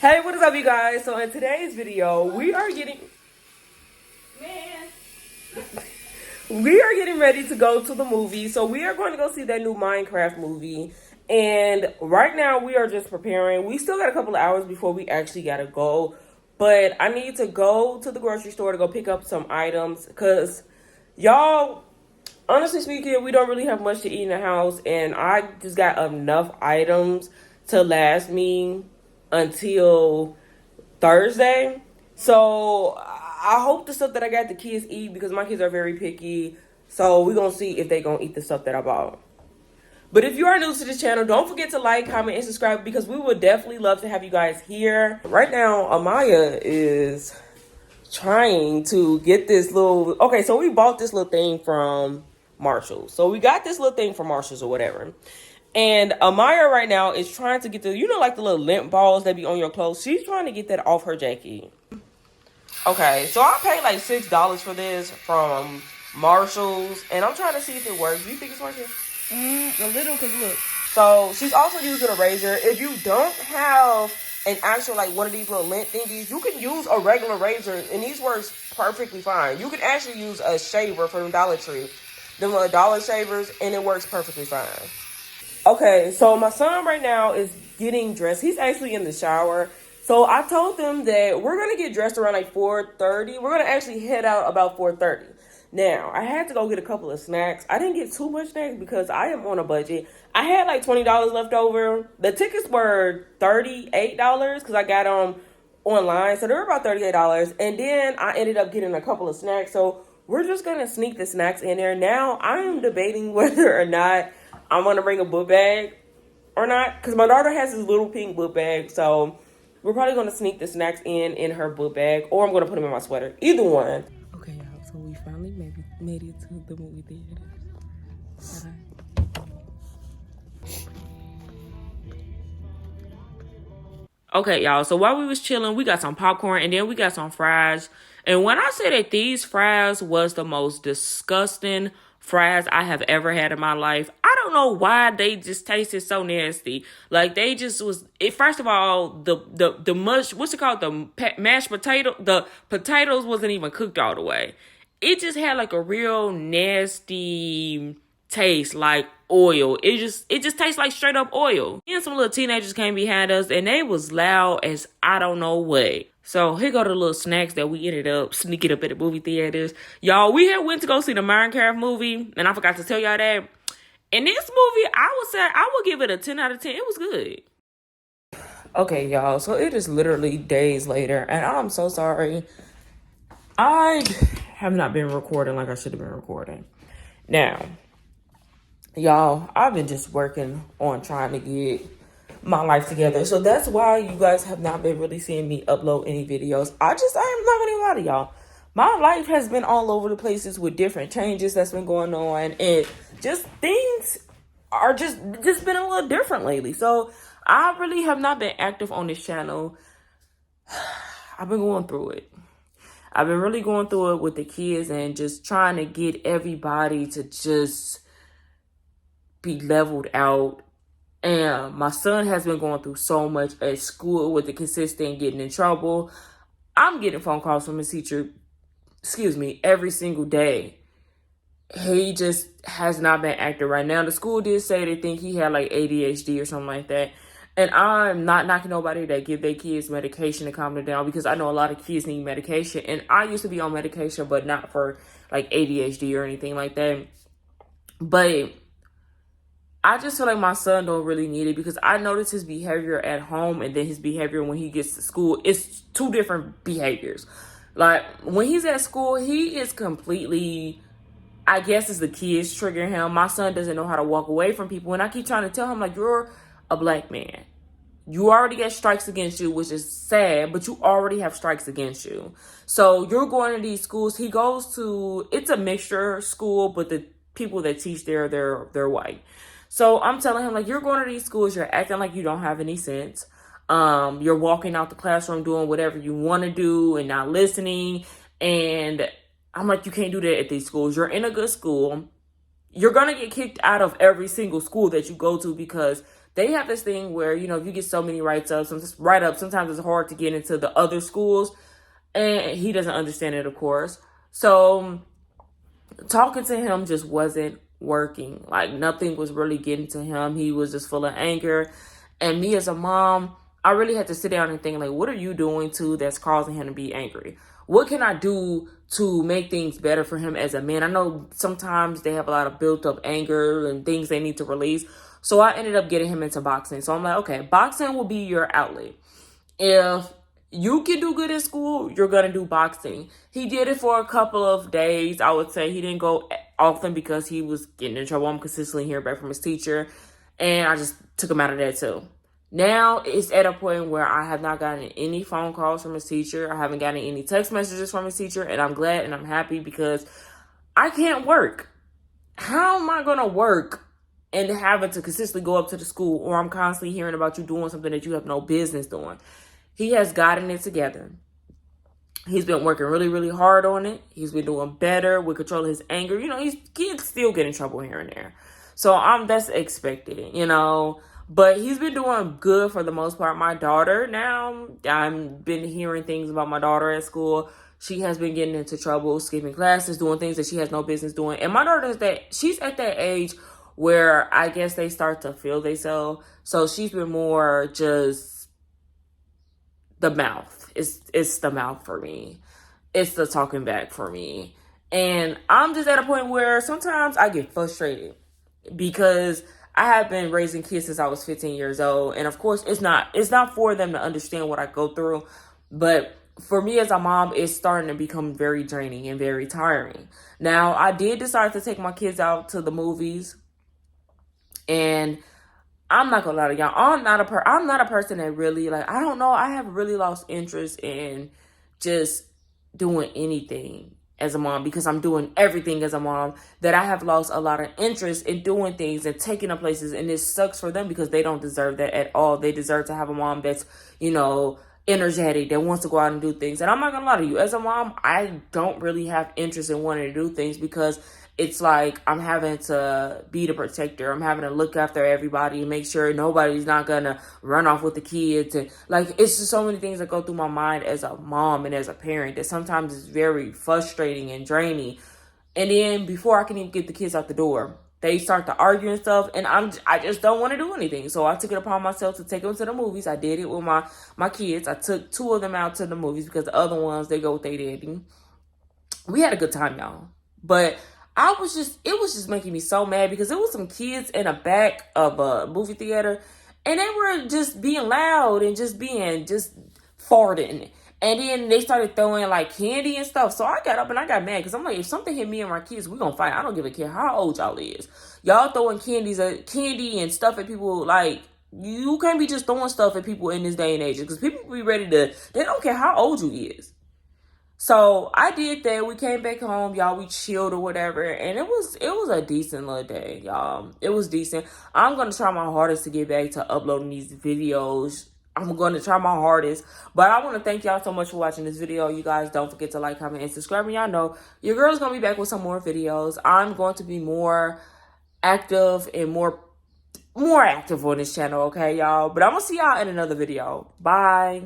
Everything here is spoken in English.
Hey, what is up, you guys? So in today's video, we are getting ready to go to the movie. So we are going to go see that new Minecraft movie. And right now we are just preparing. We still got a couple of hours before we actually gotta go. But I need to go to the grocery store to go pick up some items. Cause y'all, honestly speaking, we don't really have much to eat in the house. And I just got enough items to last me until Thursday. So I hope the stuff that I got the kids eat because my kids are very picky. So we're going to see if they going to eat the stuff that I bought. But if you are new to this channel, don't forget to like, comment, and subscribe because we would definitely love to have you guys here. Right now, Amaya is trying to get this little... Okay, so we bought this little thing from Marshalls. So we got this little thing from Marshalls or whatever. And Amaya right now is trying to get the, like the little lint balls that be on your clothes. She's trying to get that off her jacket. Okay, so I paid like $6 for this from Marshalls. And I'm trying to see if it works. Do you think it's working? A little, cause look. So she's also using a razor. If you don't have an actual like one of these little lint thingies, you can use a regular razor. And these works perfectly fine. You can actually use a shaver from Dollar Tree. Them little dollar shavers. And it works perfectly fine. Okay, so my son right now is getting dressed. He's actually in the shower. So I told them that we're going to get dressed around like 4:30. We're going to actually head out about 4:30. Now, I had to go get a couple of snacks. I didn't get too much snacks because I am on a budget. I had like $20 left over. The tickets were $38 because I got them online. So they were about $38. And then I ended up getting a couple of snacks. So we're just going to sneak the snacks in there. Now, I am debating whether or not I'm going to bring a book bag or not. Because my daughter has this little pink book bag. So we're probably going to sneak the snacks in her book bag. Or I'm going to put them in my sweater. Either one. Okay, y'all. So we finally made it to the movie theater. Okay, y'all. So while we was chilling, we got some popcorn and then we got some fries. And when I say that these fries was the most disgusting fries I have ever had in my life, I don't know why they just tasted so nasty. Like they just was. First of all, the mush, what's it called? The mashed potato. The potatoes wasn't even cooked all the way. It just had like a real nasty taste, like oil. It just tastes like straight up oil. And some little teenagers came behind us and they was loud as I don't know what. So here go the little snacks that we ended up sneaking up at the movie theaters. Y'all, we had went to go see the Minecraft movie, and I forgot to tell y'all that. In this movie, I would give it a 10 out of 10. It was good. Okay, y'all, so it is literally days later, and I'm so sorry. I have not been recording like I should have been recording. Now, y'all, I've been just working on trying to get my life together. So that's why you guys have not been really seeing me upload any videos. I am not gonna lie to y'all. My life has been all over the places with different changes that's been going on. And just things are just been a little different lately. So I really have not been active on this channel. I've been going through it. I've been really going through it with the kids and just trying to get everybody to just be leveled out. And my son has been going through so much at school with the consistent getting in trouble. I'm getting phone calls from his teacher, every single day. He just has not been active right now. The school did say they think he had like ADHD or something like that. And I'm not knocking nobody that give their kids medication to calm them down because I know a lot of kids need medication. And I used to be on medication, but not for like ADHD or anything like that. But I just feel like my son don't really need it because I notice his behavior at home and then his behavior when he gets to school. It's two different behaviors. Like when he's at school, he is completely, I guess it's the kids triggering him. My son doesn't know how to walk away from people. And I keep trying to tell him like, you're a black man. You already get strikes against you, which is sad, but you already have strikes against you. So you're going to these schools. He goes to, it's a mixture school, but the people that teach there, they're white. So I'm telling him, like, you're going to these schools, you're acting like you don't have any sense. You're walking out the classroom doing whatever you want to do and not listening. And I'm like, you can't do that at these schools. You're in a good school. You're going to get kicked out of every single school that you go to because they have this thing where, you know, if you get so many write-ups, sometimes it's hard to get into the other schools. And he doesn't understand it, of course. So talking to him just wasn't working. Like, nothing was really getting to him. He was just full of anger. And me as a mom, I really had to sit down and think, like, what are you doing too that's causing him to be angry? What can I do to make things better for him as a man? I know sometimes they have a lot of built up anger and things they need to release. So I ended up getting him into boxing. So I'm like, okay, boxing will be your outlet. If you can do good in school, you're going to do boxing. He did it for a couple of days. I would say he didn't go often because he was getting in trouble. I'm consistently hearing back from his teacher. And I just took him out of that too. Now it's at a point where I have not gotten any phone calls from his teacher. I haven't gotten any text messages from his teacher. And I'm glad and I'm happy because I can't work. How am I going to work and having to consistently go up to the school, or I'm constantly hearing about you doing something that you have no business doing? He has gotten it together. He's been working really, really hard on it. He's been doing better with controlling his anger. You know, he can still get in trouble here and there. So that's expected, you know. But he's been doing good for the most part. My daughter now, I've been hearing things about my daughter at school. She has been getting into trouble, skipping classes, doing things that she has no business doing. And my daughter she's at that age where I guess they start to feel themselves. So she's been more just the mouth. It's the mouth for me. It's the talking back for me. And I'm just at a point where sometimes I get frustrated because I have been raising kids since I was 15 years old. And of course, it's not for them to understand what I go through. But for me as a mom, it's starting to become very draining and very tiring. Now, I did decide to take my kids out to the movies. And I'm not gonna lie to y'all. I'm not a person that really, like, I don't know. I have really lost interest in just doing anything as a mom because I'm doing everything as a mom, that I have lost a lot of interest in doing things and taking them places. And it sucks for them because they don't deserve that at all. They deserve to have a mom that's, you know, energetic, that wants to go out and do things. And I'm not gonna lie to you, as a mom, I don't really have interest in wanting to do things because it's like I'm having to be the protector. I'm having to look after everybody and make sure nobody's not gonna run off with the kids. And like, it's just so many things that go through my mind as a mom and as a parent that sometimes it's very frustrating and draining. And then before I can even get the kids out the door, they start to argue and stuff, and I just don't want to do anything. So I took it upon myself to take them to the movies. I did it with my kids. I took 2 of them out to the movies because the other ones, they go with their daddy. We had a good time, y'all. But it was just making me so mad because there was some kids in the back of a movie theater, and they were just being loud and just farting. And then they started throwing like candy and stuff. So I got up and I got mad because I'm like, if something hit me and my kids, we're going to fight. I don't give a care how old y'all is. Y'all throwing candy and stuff at people. Like, you can't be just throwing stuff at people in this day and age because people be ready to, they don't care how old you is. So I did that. We came back home, y'all. We chilled or whatever. And it was a decent little day, y'all. It was decent. I'm going to try my hardest to get back to uploading these videos. I'm going to try my hardest. But I want to thank y'all so much for watching this video. You guys don't forget to like, comment, and subscribe. And y'all know your girl's going to be back with some more videos. I'm going to be more active and more active on this channel, okay, y'all? But I'm going to see y'all in another video. Bye.